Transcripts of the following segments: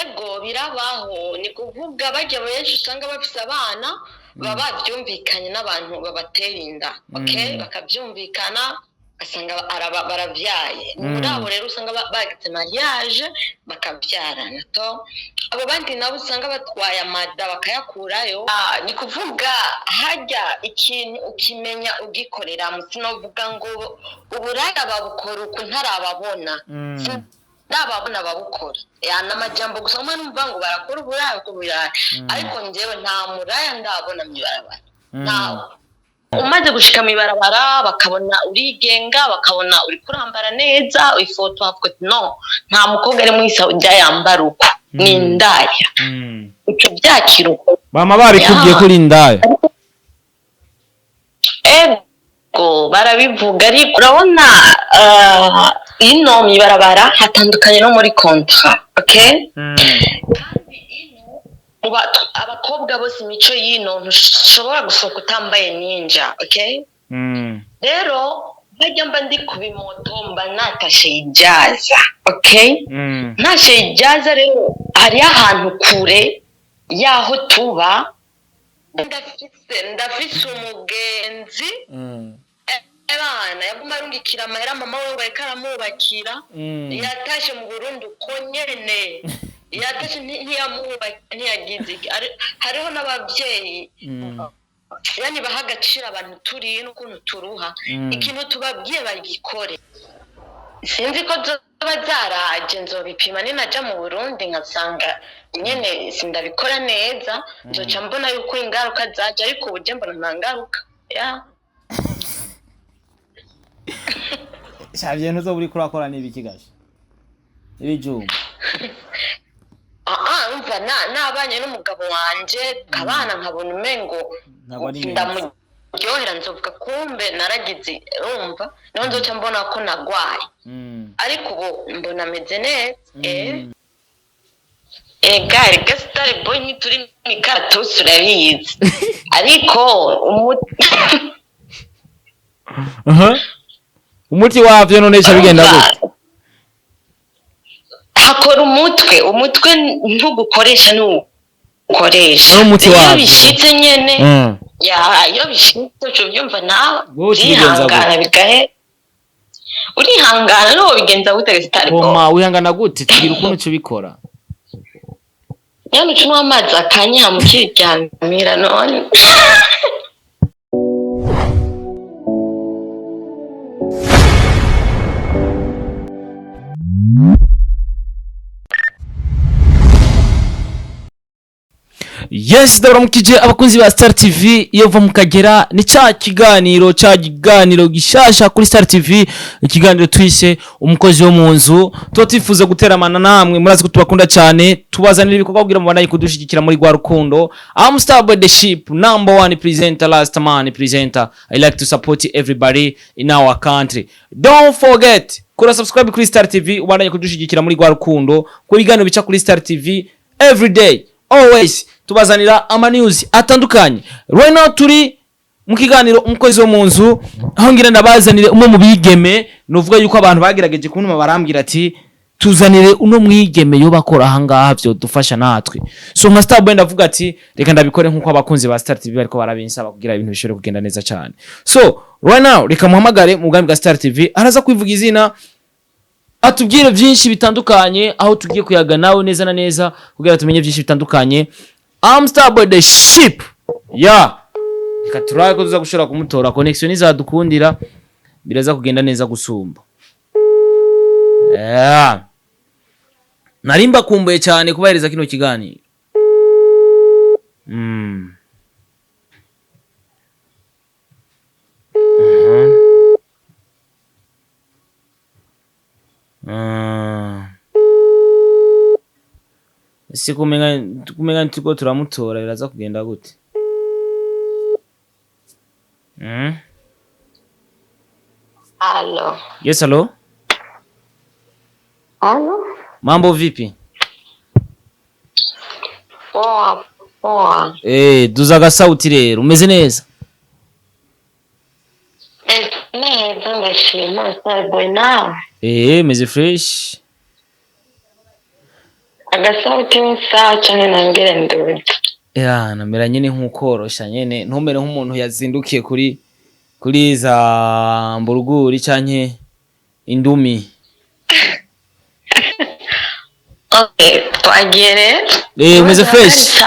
ego birabaho ni kuvuga bajya benshi usanga bafise abana baba bavyumvikanye n'abantu babatera inda okay bakavyumvikana asanga baravyaye muri abo rero usanga bagize mariage bakavyarana to abo bandi nabo usanga batwaye amada bakayakurayo ni kuvuga hajya ikintu ukimenya ugikorera musinovuga ngo uburaya babukora uko ntarababona ndababona babukora n'amajambo gusa umwe numva ngo barakora uburaya ko buraya ariko njyewe nta muraya ndabona mwibarabara nawe umaze gushika mwibarabara bakabona urigenga bakabona uri kurambara neza ifoto havuga no nta mukobwa ari mwisa ujya yambara uko ni indaya icyo byakira uko mama babikubwiye kuri indaya ego barabivuga ariko urabona ino mwibarabara hatandukanye no muri kontra okay abakobwa bose imico y'ino ntushobora gusohoka utambaye ninja okay rero bajya mba ndi ku bimoto mba natashe ijaza okay ntashe ijaza rero hari ahantu kure yaho tuba ndafise umugenzi abana yaguma arungikira amahera mama we ngo ariko aramubakira yatashe mu Burundi uko nyene yatashe ntiyagize hariho n'ababyeyi yani baha agaciro abantu turiye n'ukuntu turuha ikintu tubabwiye bagikore sinzi ko zoba zaraje nzobipima ninaja mu Burundi nkasanga nyene sindabikora neza nzoca mbona yuko ingaruka zaje ariko ubuje mbona nta ngaruka Shavye ntuzo buri kurakora n'ibiki gashe ibijuma umva nabanye n'umugabo wanje kabana nkabona umengo ndamuryohera nzovuga kumbe naragize urumva niho nzoca mbona ko nagwaye ariko ubu mbona ameze neza gari gasitari boy ntituri mw'ikatusi urabizi ariko umuti wavyo none cha bigenda gute hakora umutwe ntugukoresha n'ukoresha n'umuti wavyo bishitse nyene iyo bishitse cyo byumva nawe bihangana bigahe urihangana no bigenza gute gasitari boy koma wihangana gute tugira ukuntu cyo bikora yani cyo amazi akanya mu kiryamira none Yes, ndabaramukije abakunzi ba Star TV iyo va mukagera ni ca kiganiro gishasha kuri Star TV ikiganiro twise umukozi wo mu nzu tutifuza guteramana namwe murazi ko tubakunda cyane tubazanira ibikorwa kugira mubanaye kudushigikira muri gwa rukundo I'm Star Boy the Ship number 1 presenter last man presenter I like to support everybody in our country don't forget kura subscribe kuri Star TV ubanaye kudushigikira muri gwa rukundo ku biganiro bica kuri Star TV every day always tubazanira ama news atandukanye right now turi mu kiganiro umukozi wo mu nzu aho ngira ndabazanire umwe mu bigeme novuga yuko abantu bagerageje kuntuma barambwira ati tuzanire uno mwigeme yo bakora ahangaha byo dufasha natwe so nka Star Boy ndavuga ati reka ndabikore nkuko abakunzi ba Star TV bariko barabinsaba kugira ibintu bishobore kugenda neza cyane so right now reka muhamagare mu bwami bwa Star TV araza kwivuga izina atubwire byinshi bitandukanye aho tugiye kuyaga nawe neza na neza kugira tumenye byinshi bitandukanye I'm Star Boy the Ship reka turaye ko tuza gushora kumutora connection izadukundira biraza kugenda neza gusumba narimba kumbuye cyane kubahereza kino kiganiro si kumenya tuko turamutora biraza kugenda gute Hello. Yes, hello. Hello. Mambo vipi? Poa. Duzaga sauti rero umeze neza? Neza ndashima Star Boy nawe. Meze fresh. agasauti n'isaha cyane nangere nduzi ya namera nyene nk'ukorosha nyene ntumere nk'umuntu yazindukiye kuri za mburuguri canke indumi. Okay, twagere. Umeze fresh.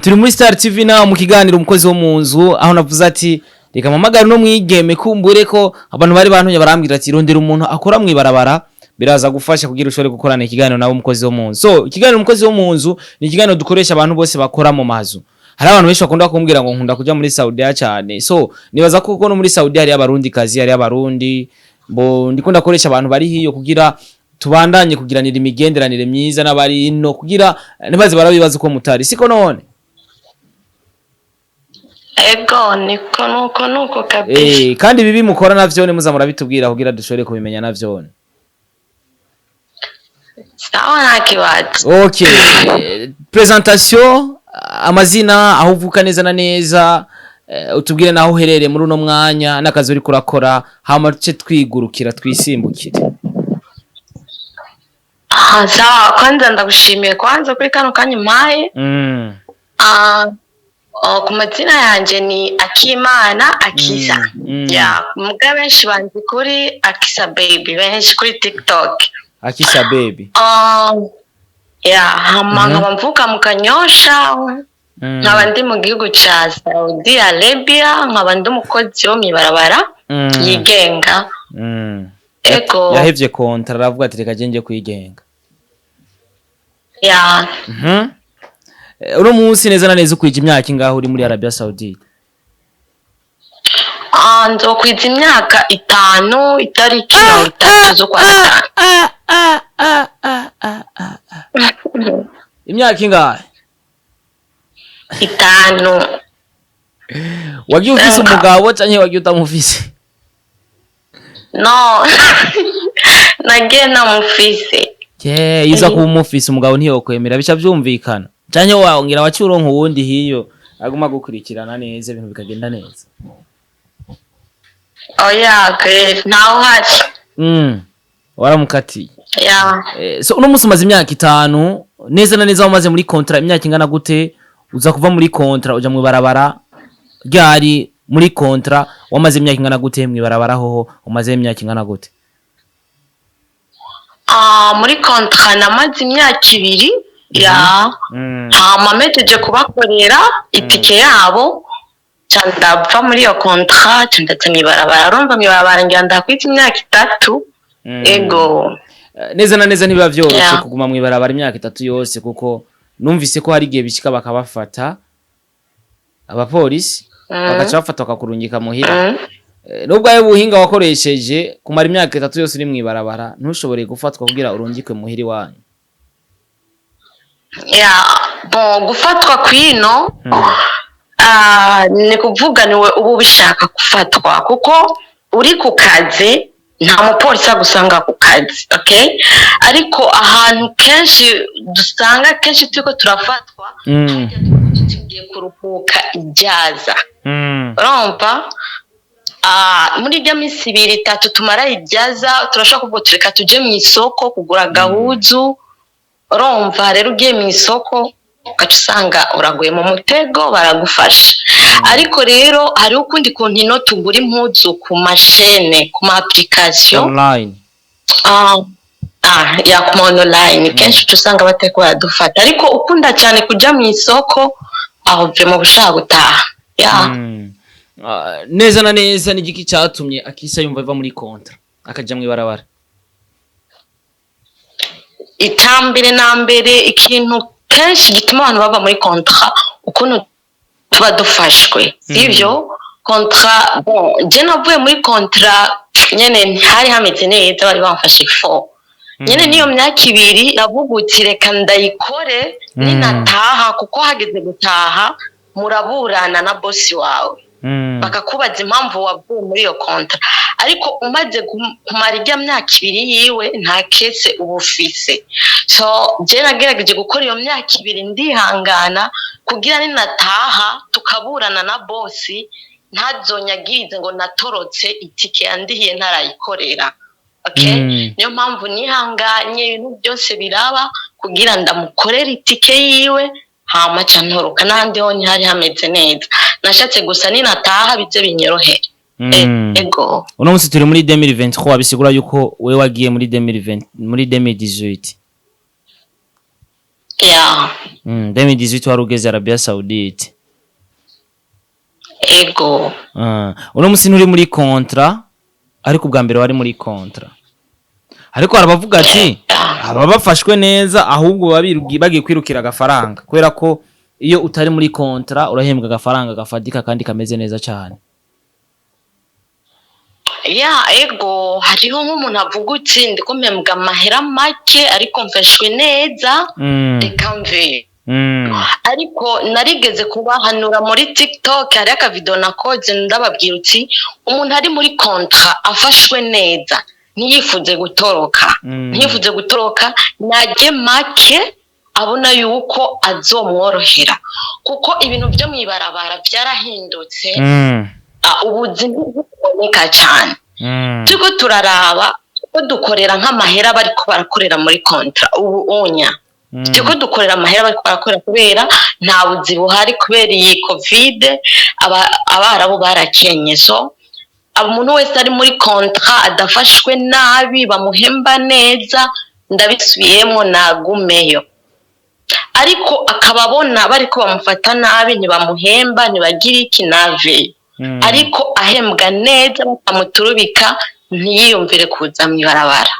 Turi muri Star TV naho mu kiganiro umukozi wo mu nzu aho navuze ati reka mpamagara no mwigeme kumbure ko abantu bari bantunye barambwira ati rondera umuntu akora mwibarabara biraza gufasha kugira ushobore gukorana ikiganiro nawe umukozi wo mu nzu. So ikiganiro umukozi wo mu nzu ni ikiganiro dukoresha abantu bose bakora mu mazu. Hari abantu benshi bakunda kumbwira ngo nkunda kuja muri Saudi cyane. So nibaza ko no muri Saudi hari abarundi kazi hari abarundi bo ndikunda koresha abantu bari hiyo kugira tubandanye kugiranira imigenderanire myiza n'abari no kugira nibaze barabibaza ko mutari siko none. Ego nuko kabisa. Kandi bibi mukora navyo ne muzamura bitubwira kugira dushobore kubimenya navyo. Sawa nakibaza. Okay. Presentation amazina aho uvuka neza na neza utubwire naho uherereye muri uno mwanya n'akazi uri kurakora hama tuce twigurukira twisimbukire. Sawa kwanza ndagushimiye kwanza kuri kano kanya umpaye. Ku mazina yanje ni Akimana Akisa. Ya muga benshi banzi kuri Akisa baby benshi kuri TikTok. Akisa baby. Ya nkaba mvuka mu Kanyosha. Nkaba ndi mu gihugu ca Saudi Arabia, nkaba ndi umukozi wo mwibarabara yigenga. Ego yahevye kontra aravuga ati reka nje kwigenga. Ya uno munsi neza na neza ukwije imyaka ingaho uri muri Arabia Saudite? Nzokwiza imyaka 5 itariki 3 zo kwa 5. Imyaka ingahe? 5. Wagiye ufise umugabo canke wagiye utamufise? No. Nagiye namufise. Iza kuba umufise umugabo ntiyokwemera bica vyumvikana. Canke wongera wacuronka uwundi hiyo aguma gukurikirana neza ibintu bikagenda neza. Oya great now hat. Waramukatiye. Yeah. So uno musi umaze imyaka 5 neza na neza wamaze muri kontra imyaka ingana gute uza kuva muri kontra uja mu barabara ryari muri kontra wamaze imyaka ingana gute mu barabara hoho umaze imyaka ingana gute? Muri kontra namaze imyaka 2 ya mameteje kubakorera itike yabo cyandapfa muri iyo kontra cyandetse mwibarabara urumva mwibarabara ngenda kwita imyaka 3. Ego neza na neza ntibiba vyoroshye kuguma mwibarabara imyaka 3 yose kuko numvise ko hari gihe bishika bakabafata abapolisi bagaca bafata bakakurungika muhira. Nubwo ayo buhinga wakoresheje kumara imyaka 3 yose uri mwibarabara ntushobore gufatwa kugira urungikwe muhiri wanyu. Gufatwa kwino ni kuvuga niwe ubu bishaka gufatwa kuko uri ku kazi nta mupolisi agusanga ku kazi, okay? Ariko ahantu kenshi dusanga kenshi turiko turafatwa tugiye kuruhuka ijaza. Urumva? Muri rya minsi 2-3 tumara ijaza turashaka kuvuga tureka tuje mu isoko kugura gahuzu. Urumva rero ugiye mu isoko ukacusanga uraguye mu mutego baragufasha. Ariko rero hari ukundi kuntu ino tugura impuzu ku mashene ku ma application online. Ya ku online kenshi usanga bateko baradufata ariko ukunda cyane kuja mu isoko aho vye mu bushaka gutaha. Neza na neza n'igiki cyatumye Akisa yumva iva muri kontra akaja mwibarabara? Itambere na mbere ikintu kenshi gituma abantu bava muri kontra ukuntu tuba dufashwe sivyo kontra je navuye muri kontra nyene ntari hameze neza bari bamfashe fo nyene niyo myaka 2 navugutse reka ndayikore ninataha kuko hageze gutaha muraburana na bosi wawe bakakubaza impamvu wavuye muri iyo kontra ariko umaze kumara ijya myaka 2 yiwe nta kese ubufise. So je nagerageje gukora iyo myaka 2 ndihangana kugira ninataha tukaburana na bosi ntazonyagirize ngo natorotse itike yandihiye ntarayikorera. Okay? Niyo mpamvu nihanganye ibintu byose biraba kugira ndamukorera itike yiwe hama ca ntoroka n'ahandi ho ntihari hameze neza nashatse gusa ninataha bize binyorohere. Ego uno munsi turi muri 2023 bisigura yuko we wagiye muri 2018. Yeah. 2018 wari ugeze Arabia Saudite. Ego. Uno munsi nturi muri kontra ariko ubwa mbere wari muri kontra. Ariko arabavuga ati aba bafashwe neza ahubwo bagiye kwirukira agafaranga kubera ko iyo utari muri kontra urahembwa agafaranga gafadika kandi kameze neza cyane. Ego hariho nk'umuntu avuga uti ndiko mpembwa amahera make ariko mfashwe neza reka mve. Ariko narigeze kubahanura muri TikTok hari akavideo nakoze ndababwira uti umuntu ari muri kontra afashwe neza ntiyifuze gutoroka najye make abona yuko azomworohera kuko ibintu byo mwibarabara byarahindutse. Ubuzima buboneka cyane turiko turaraba ko dukorera nk'amahera bariko barakorera muri kontra ubu onya turiko dukorera amahera bariko barakorera kubera nta buzi buhari kubera iyi covid abarabu barakenye. So umuntu wese ari muri kontra adafashwe nabi bamuhemba neza ndabisubiyemo nagumeyo ariko akababona bariko bamufata nabi ntibamuhemba ntibagira iki nave ariko ahembwa neza bakamuturubika ntiyiyumvire kuza mwibarabara.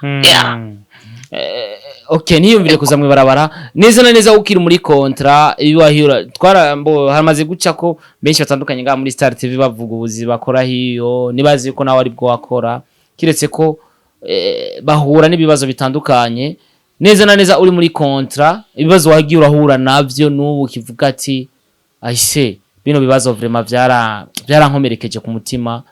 Okay, ntiyumvire kuza mwibarabara neza na neza ukiri muri kontra ibahira twarambo hamaze guca ko benshi batandukanye nga muri Star TV bavuga ubuzi bakora hiyo nibazi ko nawe ari bwo wakora kiretse ko bahura n'ibibazo bitandukanye neza na neza uri muri kontra ibibazo wagiye urahura navyo n'ubu kivuga ati ahise bino bibazo vraiment byarankomerekeje ku mutima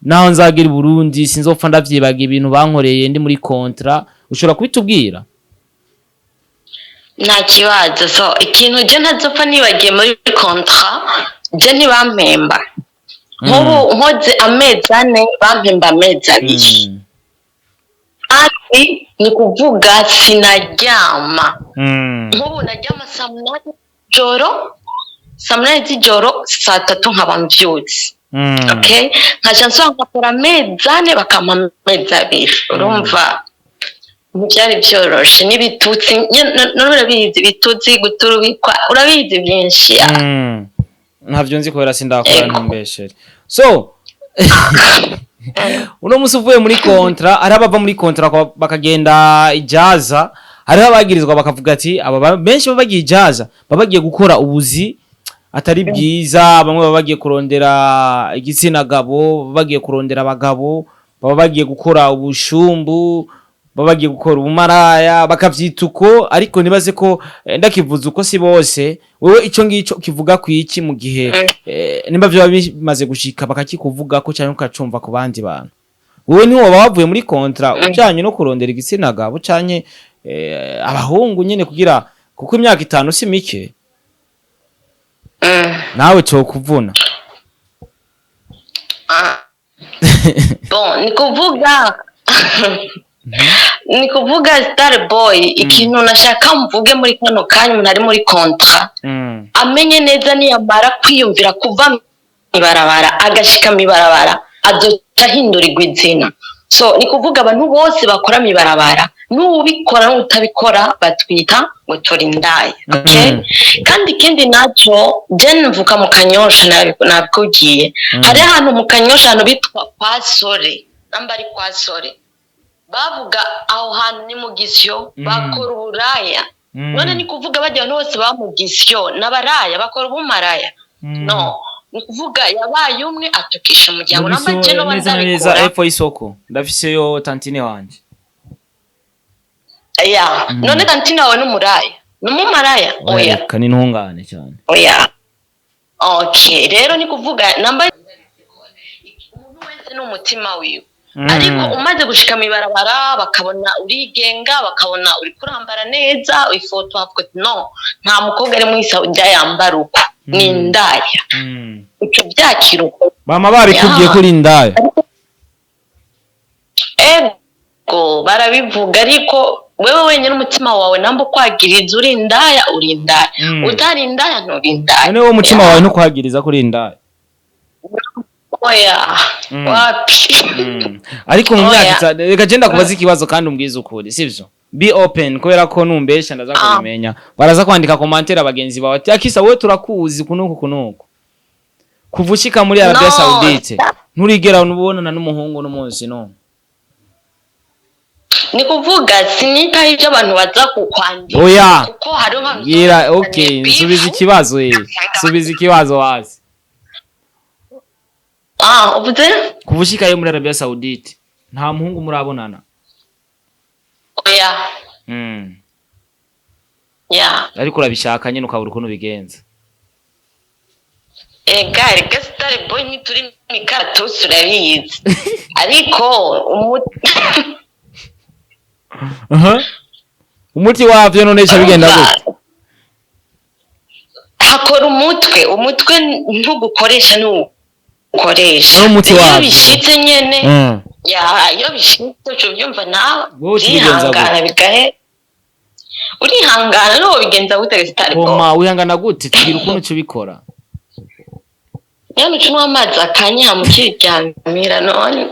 naho nzagira Burundi sinzopfa ndavyibaga ibintu bankoreye ndi muri kontra ushobora kubitubwira? Nta kibazo. So ikintu je ntazopfa nibagiye muri kontra je ntibampemba nk'ubu nkoze amezi 4 bampemba amezi 2 ati ni kuvuga sinaryama nk'ubu naryama saa 8 z'ijoro saa 3 nkaba mvyutse. Okay nkaja nsanga nkakora amezi 4 bakampa amezi 2 urumva byari byoroshe n'ibitutsi n'urabizi bitutsi guturubikwa urabizi byinshi. Ntavyo nzi kubera sindakora ntumbeshere. So uno musi uvuye muri kontra ari abava muri kontra bakagenda ijaza hari abagirizwa bakavuga ati aba benshi babagiye ijaza babagiye gukora ubuzi atari bwiza bamwe babagiye kurondera igitsina gabo babagiye kurondera abagabo babagiye gukora ubushumbu babagiye gukora ubumaraya bakavyituko ariko nibaze ko ndakivuza uko si bose wewe ico ngico kivuga ku iki mu gihe nimba byo bimaze gushika bakakikuvuga ko cyane ukacumva ku bandi bantu wewe ni woba wavuye muri kontra ujanye no kurondera igitsina gabo cyane abahungu nyene kugira kuko imyaka 5 si mike nawe cyo kuvuna. Bon ni kuvuga Star Boy ikintu nashaka mvuge muri kano kanya umuntu ari muri kontra amenye neza niyamara kwiyumvira kuva mibarabara agashika mibarabara azoca hindurirwa izina. So ni kuvuga abantu bose bakora mibarabara n'ubikora n'utabikora batwita ngo turi indaya. Okay kandi ikindi naco je mvuka mu Kanyosha nabikugiye hari ahantu mu Kanyosha hano bitwa kwa Sore nambari kwa Sore bavuga aho hantu ni mu Gisyo bakora uburaya none ni kuvuga bajya bose ba mu Gisyo n'abaraya bakora ubumaraya no ni kuvuga yabaye umwe atukisha umuryango n'amajye no bandabikora epfo isoko ndafise yo tantine wanje none tantine wawe n'umuraya n'umumaraya oya kani ntungane cyane oya. Okay rero ni kuvuga namba umuntu wese n'umutima wiwe ariko umaze gushika mibarabara bakabona urigenga bakabona uri kurambara neza ifoto havuga no nta mukobwa ari muri Saudi yambara uko ni indaya icyo byakiruko mama babikubwiye kuri indaya ego barabivuga ariko wewe wenyine umutima wawe namba ukwagiriza uri indaya utari indaya nturi indaya none wo mutima wawe ntukwagiriza kuri indaya oya wapi ariko mu myaka reka genda kubaza ikibazo kandi umbwiza ukuri sivyo be open kubera ko numbesha ndaza kubimenya baraza kwandika commentaire abagenzi bawe ati Akisa wowe turakuzi kunuko kuvushika muri Arabia Saudite nturigera unubonana n'umuhungu n'umunsi no ni kuvuga sinita ivyo abantu baza kukwandika oya kuko hari ngira okay subiza ikibazo wazi uvuze kuvushika yo muri Arabia Saudite nta muhungu murabonana oya ya ariko urabishaka nyine ukabura ukuntu bigenza gari gasitari boy nituri mikato surabizi ariko umuti wavyo none cyo bigenda gute hakora umutwe ntugukoresha n'ukoresha n'umuti wavyo bishitse nyene iyo bishitse cyo byumva nawe urihangana bigahe urihangana no bigenza gute gasitari boy koma wihangana gute tugira ukuntu cyo bikora Yano chunwa amazi akanya mukiryamira none.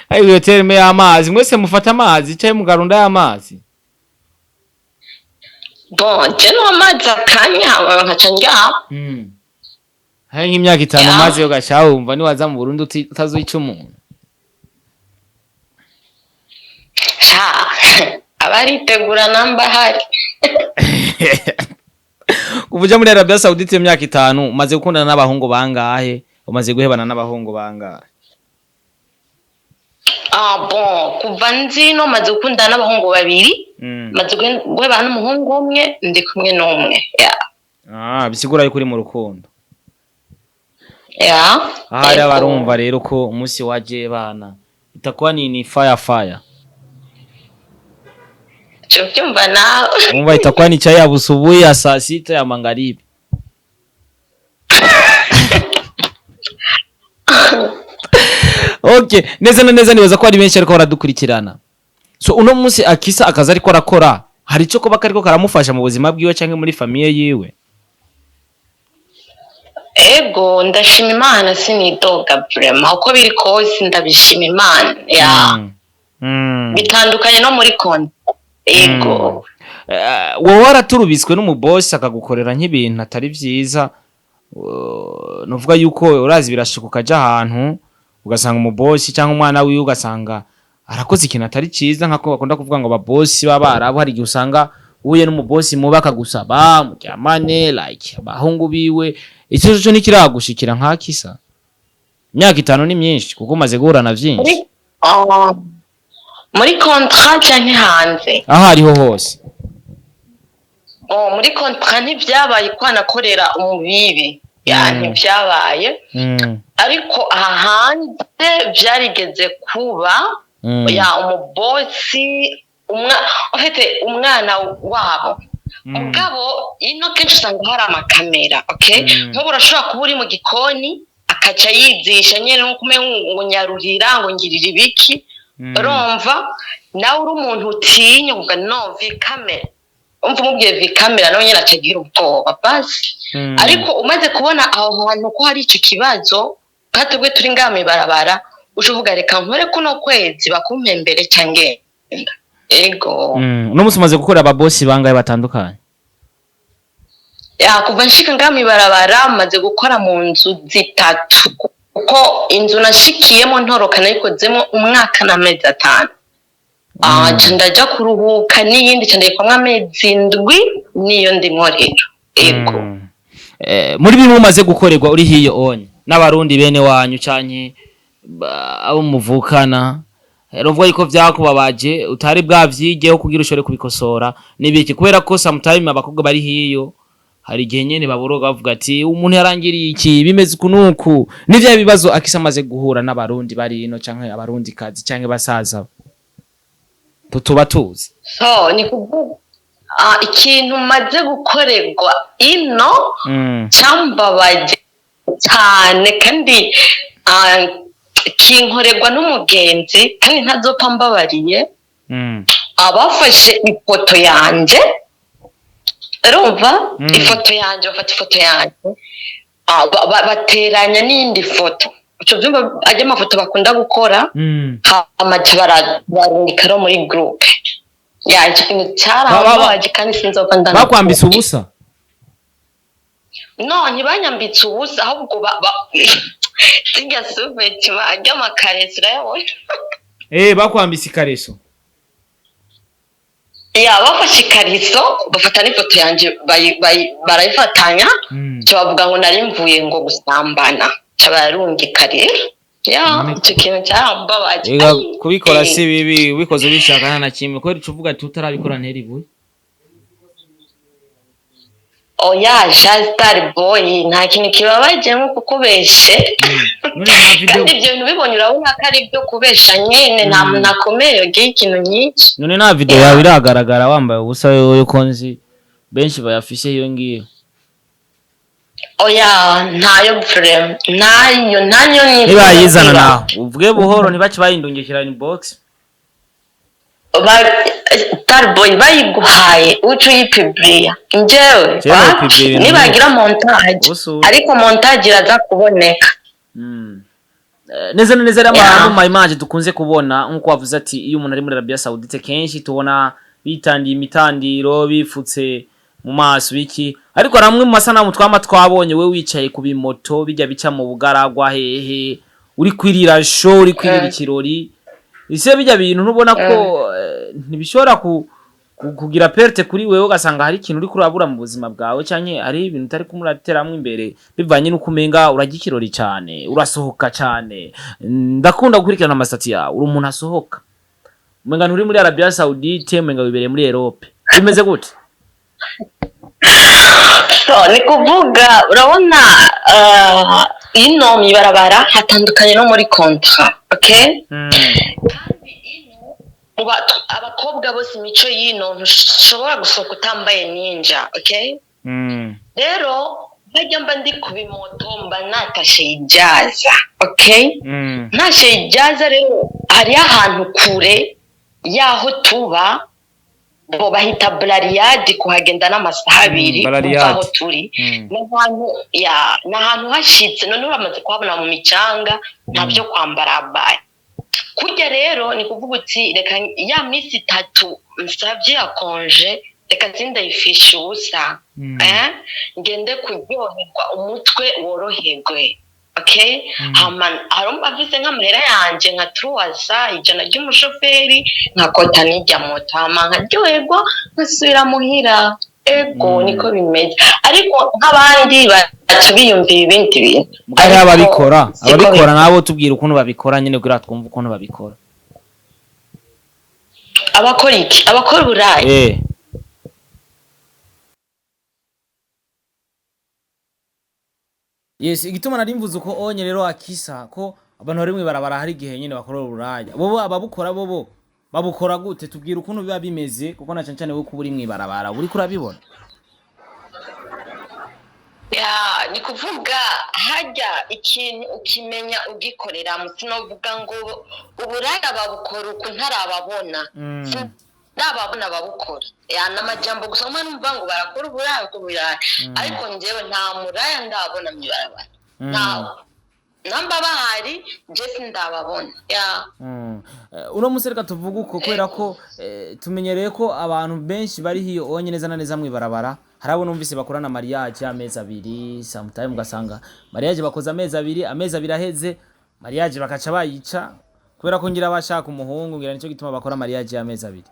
Ayo terme y'amazi mwese mufata amazi cyaye mugarunda y'amazi. Bon, chunwa amazi akanya nkacanja. Hayi nk'imyaka 5 mazi yo gashaho umva ni waza mu Burundi utazoyica umuntu. Abaritegura namba hari. Kuvuja muri Arabia Saudite imyaka 5 umaze gukundana n'abahungu bangahe umaze guhebana n'abahungu bangahe bon kuva nzino maze gukundana n'abahungu babiri maze guhebana n'umuhungu umwe ndi kumwe n'umwe bisigura yuko uri mu rukundo hari abarumva rero ko umunsi waje bana itakuwa ni fire Chumba nao. Umva itakuwa ni chai ya busubuhi ya saa 6 ya magharibi. Okay, neza nibaza ko ari benshi ariko baradukurikirana. So uno munsi Akisa akaza ariko arakora, hari cyo kuba kariko karamufasha mu buzima bwiwe canke muri famille yiwe. Ego ndashima Imana sinidoga vraiment uko biri kose ndabishima Imana. Bitandukanye no muri konti. Ego wowe waraturubiswe n'umubosi akagukorera nk'ibintu atari vyiza novuga yuko urazi birashika ukaja ahantu ugasanga umubosi cyangwa umwana wiwe ugasanga arakoze ikintu atari ciza nkako bakunda kuvuga ngo ababosi baba hari igihe usanga uye n'umubosi muba akagusaba muryamane like abahungu biwe icyo cyo nikiragushikira nka Akisa imyaka 5 ni myinshi kuko umaze guhura na vyinshi muri contrat cyane hanze aho ariho hose muri contrat ntibyabaye kwanakorera umubibi yani byabaye ariko aha hanze byarigeze kuba ya umubosi umwana wabo mugabo ino kenshi usanga hari amakamera okay nk'ubu urashobora kuba uri mu gikoni akaca yizisha nyene nko ngo nyarurira ngo ngirira ibiki urumva nawe uri umuntu utinya uvuga no vikamera umva umubwiye vikamera nawe nyine atagira ubwoba basi ariko umaze kubona aho hantu ko hari ico kibazo katubwe turi ngame barabara ushuvuga reka nkore kuno kwezi bakumpembere cyangenda ego no musi umaze gukora ababosi bangaye batandukanye kuva nshika ngame barabara maze gukora mu nzu zitatu kuko inzu nashikiyemo ntoroka nayikozemo umwaka n'amezi 5 ndaja kuruhuka n'iyindi cyandayikwamwe amezi 7 niyo ndimo rero ego muri bimwe umaze gukorerwa uri hiyo onye n'abarundi bene wanyu canke abo muvukana rovuga yuko vyakubabaje utari bwavyigeho kugira ushore kubikosora nibiki kubera ko sometime abakobwa bari hiyo hari igihe nyene baboroga bavuga ati umuntu yarangiriye iki bimeze kunuku n'ivya bibazo Akisa amaze guhura n'abarundi bari ino canke abarundi kazi canke basaza tuba tuzi so ni kuvuga ikintu maze gukorerwa ino cyambabaje cyane kandi kinkorerwa n'umugenzi kandi ntazopfa mbabariye abafashe ifoto yanjye urumva ifoto yanjye bafata ifoto yanjye bateranya n'indi foto icyo byumva ajya amafoto bakunda gukora amaca barungika muri groupe icyo kintu cyarambabaje kandi sinzoka ndana bakwambitse ubusa no ntibanyambitse ubusa ahubwo siga suveti ajya amakareso urayabona bakwambitse ikareso bafashe ikariso bafata n'ifoto yanjye barayifatanya bavuga ngo nari mvuye ngo gusambana bararungika rero icyo kintu cyarambabaje kubikora si bibi ubikoze ubishaka nta na kimwe kubera icyo uvuga ati utarabikora ntiribuye Star Boy nta kintu kibabaje nko kukubeshe kandi ibyo bintu bibonye urabona ko ari byo kubesha nyine nta muntu akomeye yogiye ikintu nyinshi none nta video yawe iragaragara wambaye ubusa wowe ko nzi benshi bayafishe iyo ngiyo ntayo frame ntayo nibayizana naho uvuge buhoro ntibace bayindungikira in box Star Boy bayiguhaye ucu yipibriya njyewe nibagira montage ariko montage iraza kuboneka neza neza y'abantu my image dukunze kubona nkuko wavuze ati iyo umuntu ari muri Arabia Saudite kenshi tubona bitandiye imitandiro bifutse mu maso biki ariko ramwe mu masanamu twabonye we wicaye ku bimoto bijya bica mu bugaragwa hehe uri kwirira show uri kwirira ikirori ise bijya bintu ntubona ko ntibishobora kugira perte kuri wewe ugasanga hari ikintu uri kurabura mu buzima bwawe cyane ari ibintu utari kumurateramwe imbere bivanye n'uko umenga uragikirori cyane urasohoka cyane ndakunda gukurikirana amasati yawe uri umuntu asohoka umenga nturi muri Arabia Saudite umenga wibereye muri Europe bimeze gute ni kuvuga urabona ino mibarabara hatandukanye no muri kontra okay abakobwa bose imico y'ino ntushobora gusohoka utambaye ninja okay rero bajya mba ndi ku bimoto mba natashe ijaza okay ntashe ijaza rero hari ahantu kure yaho tuba bo bahita Blariyadi kuhagenda n'amasaha 2 aho turi n'ahantu hashitse none uramaze kuhabona mu micanga ntabyo kwambara baye kujya rero ni kuvuga uti reka ya minsi 3 nsabye akonje reka sindayifisha ubusa ngende kuryoherwa umutwe woroherwe okay harumva afise nk'amahera yanje nka truwaza ijana ry'umushoferi nkakota n'ijya moto nkaryoherwa nkasubira muhira ego niko bimeze ariko nk'abandi biyumvira ibindi bintu ari ababikora nabo tubwira ukuntu babikora nyine kugira twumva ukuntu babikora abakora iki abakora burayi yes igituma nari mvuze uko onye rero akisa ko abantu bari mu barabara hari gihe nyine bakora ururaya bobo ababukora bobo babukora gute tubwira ukuntu biba bimeze kuko na cyane we kuburi mu barabara uri kurabibona ni kuvuga hajya ikintu ukimenya ugikorera musinovuga ngo uburaya babukora uko ntarababona ndababona babukora n'amajambo gusa umwe numva ngo barakora uburaya ko buraya ariko njyewe nta muraya ndabona mu barabara namba bahari Jesse ndababona uno musereka tuvuga uko kwera ko tumenyereye ko abantu benshi bari hiyo onye neza na neza mu barabara harabo numvise bakorana mariage amezi 2 sometime ugasanga mariage bakoze amezi 2 aheze mariage bakaca bayica kubera ko ngira bashaka umuhungu ngira nico gituma bakora mariage amezi 2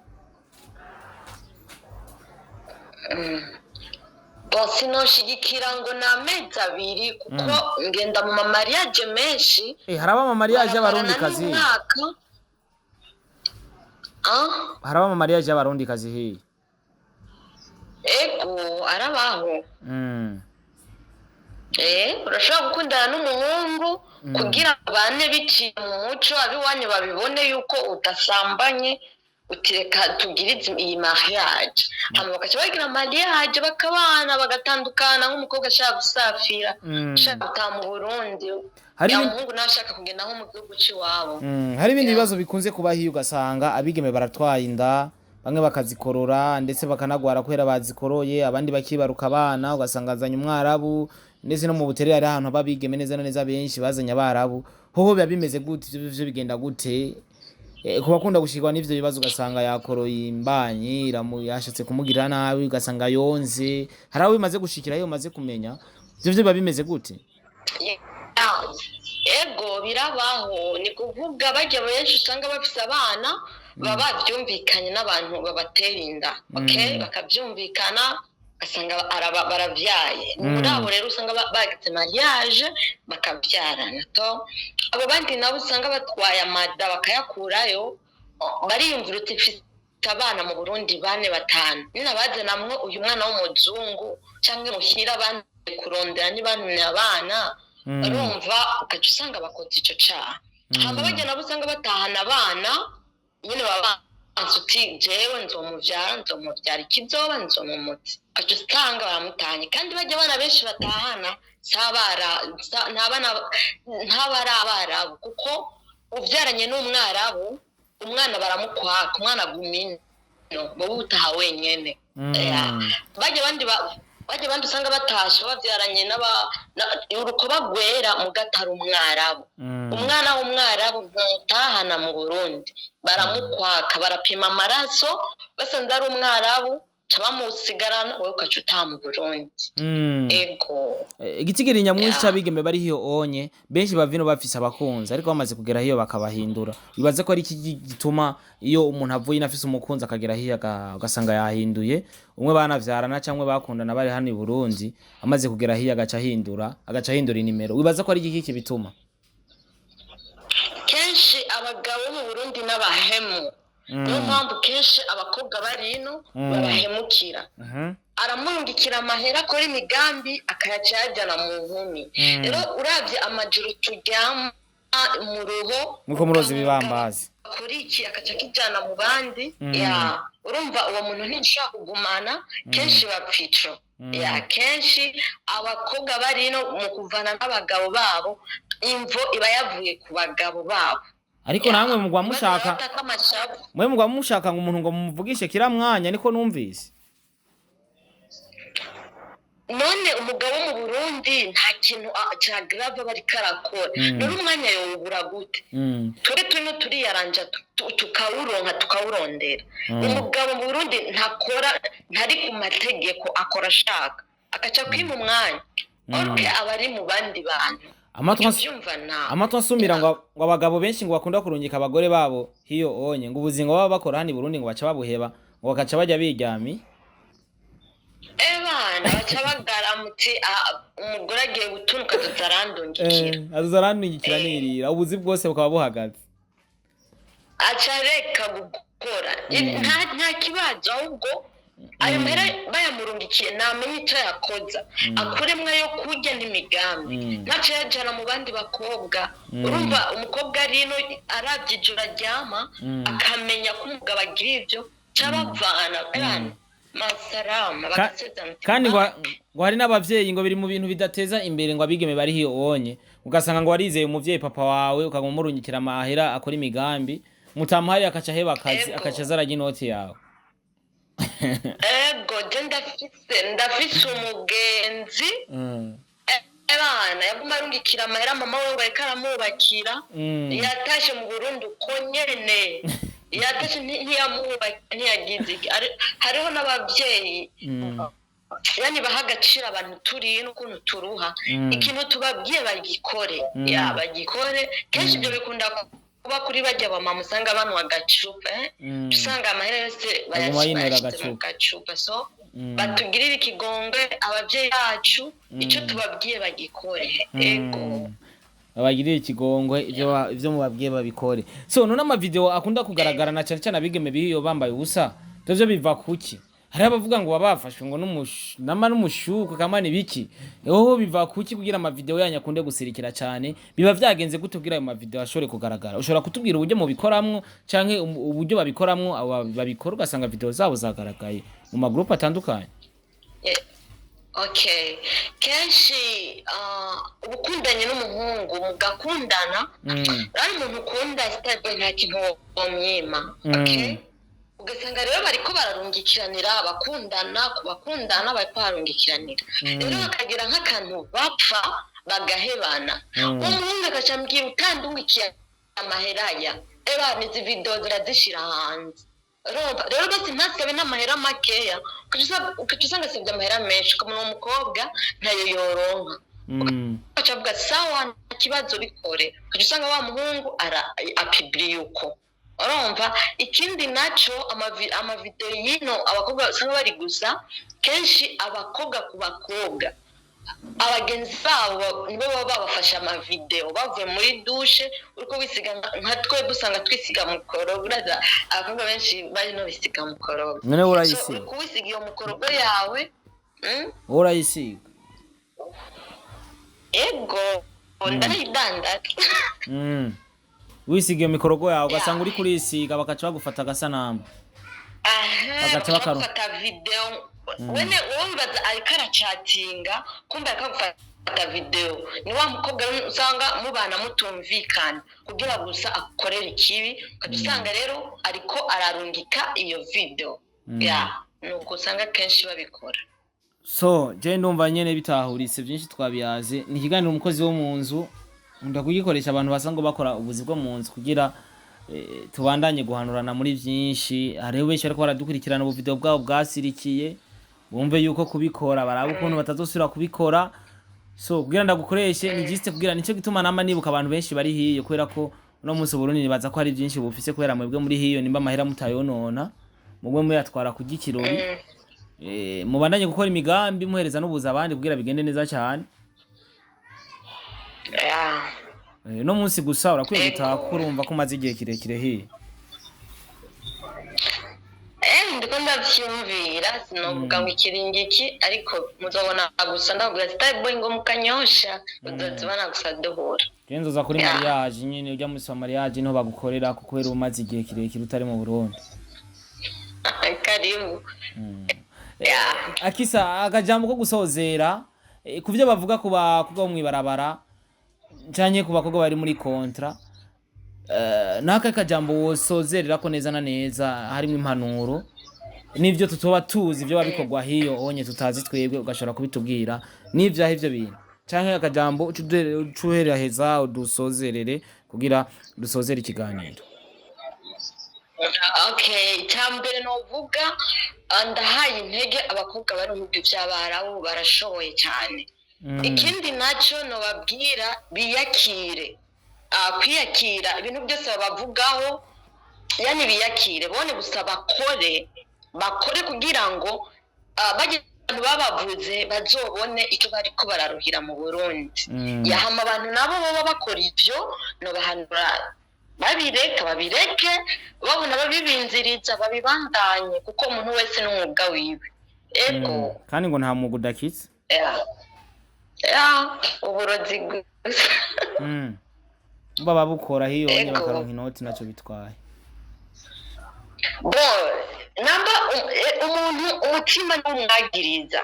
Bosi no shigikira ngo n'amezi 2 kuko ngenda mu mariage menshi haraba mu mariage y'abarundi kazi haraba mu mariage y'abarundi kazi hi ego arabaho urashobora gukundana n'umuhungu kugira bane biciye mu muco abiwanyu babibone yuko udasambanye utireka tugirize iyi mariage hama bakaca bagira mariage bakabana bagatandukana nk'umukobwa ashaka gusafira ashaka gutaha mu Burundi umuhungu nawe ashaka kugenda nko mu gihugu cy'iwabo. Hari ibindi bibazo bikunze kuba hiyo ugasanga abigeme baratwaye inda bamwe bakazikorora ndetse bakanagwara kubera bazikoroye abandi bakibaruka abana ugasanga azanye umwarabu ndetse no mu butere hari ahantu babigeme neza neza benshi bazanye abarabu hoho biba bimeze gute ivyo bigenda gute ku bakunda gushirwa n'ivyo bibazo ugasanga yakoroye imbanyi yashatse kumugirira nabi ugasanga yonze hari aho bimaze gushikira iyo maze kumenya ivyo biba bimeze gute? Ego birabaho ni kuvuga bajya benshi usanga bafise abana baba bavyumvikanye n'abantu babatera inda bakavyumvikana asanga baravyaye muri abo rero usanga bagize mariage bakavyarana to abo bandi nabo usanga batwaye amada bakayakurayo bariyumvira uti mfite abana mu Burundi 4-5 nina bazanamwe uyu mwana w'umuzungu canke muhira abandi kurondera ni bantumye abana urumva ukaca usanga bakoze ico caha hama bajya nabo usanga batahana abana nyine baba uti jewe nzomuvyara ikizoba nzomumuti ukaca usanga baramutanye kandi bajya abana benshi batahana ntabara abarabu kuko uvyaranye n'umwarabu umwana baramukwaka umwana gumino bobo utaha wenyene bajya abandi usanga batashe bavyaranye urukoba gwera mu gatari umwarabu umwana w'umwarabu ntutahana mu Burundi baramukwaka barapima amaraso basanze ari umwarabu bamusigarana wowe ukaca utaha mu Burundi. Ego igitigiri nyamwinshi c'abigeme bari hiyo onye benshi bavino bafise abakunzi ariko bamaze kugera hiyo bakabahindura bibaze ko ari iki gituma iyo umuntu avuye nafise umukunzi akagera hiyo agasanga yahinduye umwe banavyarana cyangwa bakundana bari hano i Burundi amaze kugera hiyo agaca hindura inimero wibaze ko ari iki kibituma kenshi abagabo mu Burundi n'abahemu niyo mpamvu kenshi abakobwa barino babahemukira aramungikira amahera akora imigambi akayaca yajyana mu nkumi rero uravye amajuru turyama mu ruho nkuko murozi bibambazi kuri iki akaca kijana mu bandi urumva uwo muntu ntishaka kugumana kenshi bapfico kenshi abakobwa barino mu kuvana n'abagabo babo imvo iba yavuye ku bagabo babo ariko namwe mugwa mushaka ngo umuntu ngo mumuvugishe kira mwanya niko numvise none umugabo mu Burundi nta kintu cya grave bari karakora nuri umwanya yobura gute turi turiyaranja tukawurondera umugabo mu Burundi ntakora ntari ku mategeko akora ashaka akaca kwima umwanya abari mu bandi bantu amatwa asumira ngo abagabo benshi ngo bakunda kurungika abagore babo hiyo onye ngo ubuzingo baba bakora hano i Burundi ngo baca babuheba ngo bakaca bajya biryami bana baca bagaramuti umugore agiye gutunuka tuzarandungikira nirira ubuzi bwose bukaba buhagaze aca reka gukora nta kibazo ahubwo ayo mahera bayamurungikiye namenye icyo yakoza akuremwa yo kurya n'imigambi ntaco yajana mu bandi bakobwa urumva umukobwa rino arabyijura aryama akamenya ko umugabo agira ivyo cabavana masarama kandi ngo hari n'abavyeyi ngo biri mu bintu bidateza imbere ngo abigeme bari hiyo onye ugasanga ngo warizeye umuvyeyi papa wawe ukagumurungikira amahera akora imigambi mutamuhaye akaca heba akazi akaca zarajya inoti yawe ego ndafise umugenzi abana yaguma arungikira amahera mama we ngo ariko aramwubakira yatashe mu Burundi uko nyene yatashe ntiyagize hariho n'abavyeyi yani baha agaciro abantu turiye n'ukuntu turuha ikintu tubabwiye bagikore bagikore kenshi ibyo bikunda kuba kuri bajya bamama usanga banwa agacupa usanga amahera yose bayashyize mu gacupa so batugirira ikigongwe abavyeyi bacu icyo tubabwiye bagikore ego abagirira ikigongwe ivyo mubabwiye babikore so none ama video akunda kugaragara na cyane cyane abigeme biyo bambaye ubusa tavyo biva kuki hari abavuga ngo babafashwe ngo n'umushuko kama nibiki eho biva kuki kugira ama video yanyu akunde gusirikira cyane biba vyagenze gute kugira ayo ma video ashore kugaragara ushobora kutubwira uburyo mu bikoramwo canke uburyo babikoramwo babikora ugasanga video zabo zagaragaye mu magroup atandukanye. Okay, kenshi ubukundanye n'umuhungu mugakundana ari umuntu ukunda stable nta kintu wamwima. Okay, ugasanga rero bariko bararungikiranira bakundana bariko barungikiranira rero bakagira nk'akantu bapfa bagahebana umuhungu akacambwira utandungikiye amaheraya nizi video ziradishira hanze rero basi ntasabe n'amahera makeya ukaca usanga asabye amahera menshi ukamubona umukobwa ntayo yoronka ukaca avuga sawa nta kibazo bikore ukaca usanga wa muhungu apibiriye uko urumva. Ikindi naco amavideo yino abakobwa usanga bari gusa kenshi abakobwa ku bakobwa abagenzi babo nibo baba babafasha amavideo bavuye muri dushe uriko wisiga nka twe dusanga twisiga mukoro buraza abakobwa benshi bari no bisiga mukoro none urayisiga uriko wisiga iyo mukoro yawe urayisiga ego ndayidanda wisiga iyo mikorogo yawe ugasanga uri kurisiga bakaca bagufata agasanamu bagaca bakafata video wene wumvaza ariko aracatinga kumva akagufata video ni wa mukobwa usanga mubana mutumvikana kugira gusa akorera ikibi ukadusanga rero ariko ararungika iyo video nuko usanga kenshi babikora. So je ndumva nyene bitahuritse byinshi twabiyaze ni kiganiro umukozi wo mu nzu ndakugikoresha abantu basango bakora ubuzi bwo mu nzu kugira tubandanye guhanurana muri byinshi hariho benshi ariko baradukurikirana ubu video bwabo bwasirikiye bumve yuko kubikora baraba ukuntu batazosubira kubikora. So kugira ndagukoreshe ni juste kugira nico gituma nama nibuka abantu benshi bari hiyo kubera ko no munsi Burundi nibaza ko hari byinshi bufise kubera mwebwe muri hiyo nimba amahera mutayonona mubwe muyatwara kugikirori mubandanye gukora imigambi muhereza n'ubuza abandi kugira bigende neza cyane. No munsi gusa urakwiye gutaha kurumva ko maze igihe kirekire hiye ndiko ndavyumvira sinovuga ngo ikiringiki ariko muzobona gusa ndavuga style boy ngo mukanyosha uzozibana gusa duhura genzo za kuri mariage nyine ujya muri mariage niho bagukorera kuko wera umaze igihe kirekire utari mu Burundi. Karibu. Akisa akajambo ko gusozera kuvyo bavuga ku bakobwa mu ibarabara cyanye ku bakobwa bari muri kontra naka kajambo wosozerera ko neza na neza harimo impanuro nivyo tutoba tuzi ivyo babikogwa hiyo onye tutazi twebwe ugashora kubitubwira nivyo ahivyo bintu canke akajambo ucuherera heza udusozerere kugira dusozere ikiganiro. Okay, cyambere no vuga ndahaye intege abakobwa bari mu by'abarabu barashoboye cyane. Ikindi naco no babwira biyakire kwiyakira ibintu byose bavugaho yani biyakire bone gusaba bakore kugira ngo baje babavuze bazobone icyo bari ko bararuhira mu Burundi. Yahama abantu nabo baba bakora ivyo no bahanura babireke babona babibinziriza babibandanye kuko umuntu wese n'umwuga wiwe ego kandi ngo nta mwuga udakitse uburozi gusa baba bukora hiyo onye bakaronka inoti naco bitwaye namba umuntu umutima n'umwagiriza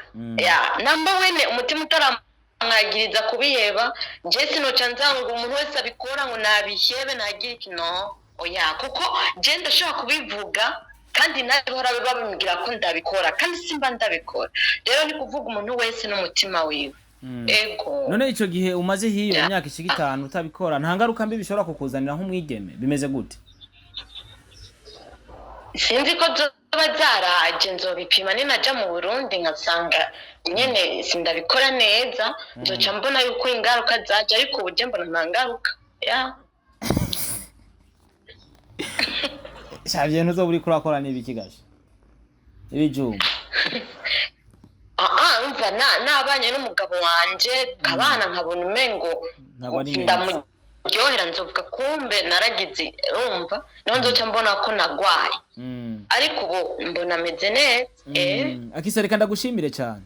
namba wene umutima utaramwagiriza kubiheba Jesse no canzango umuntu wese abikora ngo nabihebe nagira ikino oya kuko je ndashaka kubivuga kandi nabihora babimubwira ko ndabikora kandi simba ndabikora rero ni kuvuga umuntu wese n'umutima wiwe ego. None ico gihe umaze hiyo imyaka 5 utabikora nta ngaruka mbi bishobora kukuzanira nk'umwigeme bimeze gute? Sinzi ko zoba zaraje nzobipima ninaja mu Burundi nkasanga nyene sindabikora neza nzoca mbona yuko ingaruka zaje ariko ubuje mbona nta ngaruka Shavye ntuzo buri kurakora nibikigaje ibijuma umva nabanye n'umugabo wanje kabana nkabona umengo ryohera nzovuga kumbe naragize urumva niho nzoca mbona ko nagwaye ariko ubu mbona ameze neza Akisa reka ndagushimire cyane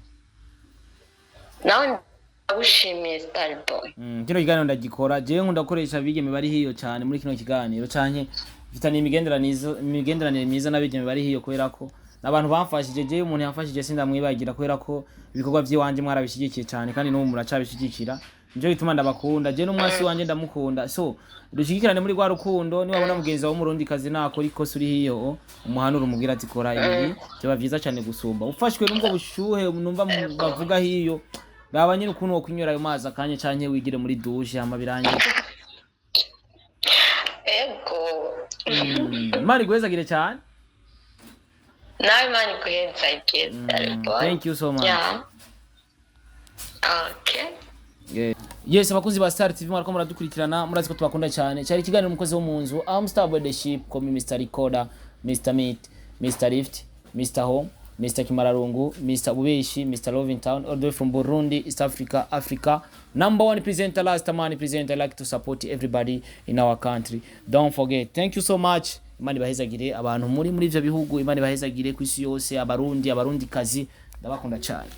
nawe ndagushimiye Starboy kino kiganiro ndagikora jewe nkunda gukoresha abigeme bari hiyo cyane muri kino kiganiro canke mfitanye imigenderanire myiza n'abigeme bari hiyo kubera ko n'abantu bamfashije jewe umuntu yamfashije sindamwibagira kubera ko ibikorwa by'iwanje mwarabishigikiye cyane kandi n'ubu muracabishigikira nje bituma ndabakunda je n'umwasi wanje ndamukunda so dushigikirane muri gwa rukundo ni wabona mugenzi wa Murundi kazi nako riko suri hiyo umuhanura umubwira ati kora ibi byo bavyiza cyane gusumba ufashwe n'ubwo bushuhe numva bavuga hiyo gaba nyine ukuntu wo kwinyura ayo mazi akanye canke wigire muri douche hama birangiye mari gwezagire cyane nawe mani guhezagire thank you so much okay yes abakunzi ba Star TV mwariko muradukurikirana murazi ko tubakunda cyane cyari kiganiro umukozi wo mu nzu Starboy the Ship komi Mr Recorder Mr Meat Mr Lift Mr Home Mr Kimararungu Mr Bubeshi Mr Loving Town all the way from Burundi East Africa #1 presenter last man presenter like to support everybody in our country don't forget thank you so much Imana bahezagire abantu muri ivyo bihugu Imana bahezagire ku isi yose abarundi kazi ndabakunda cyane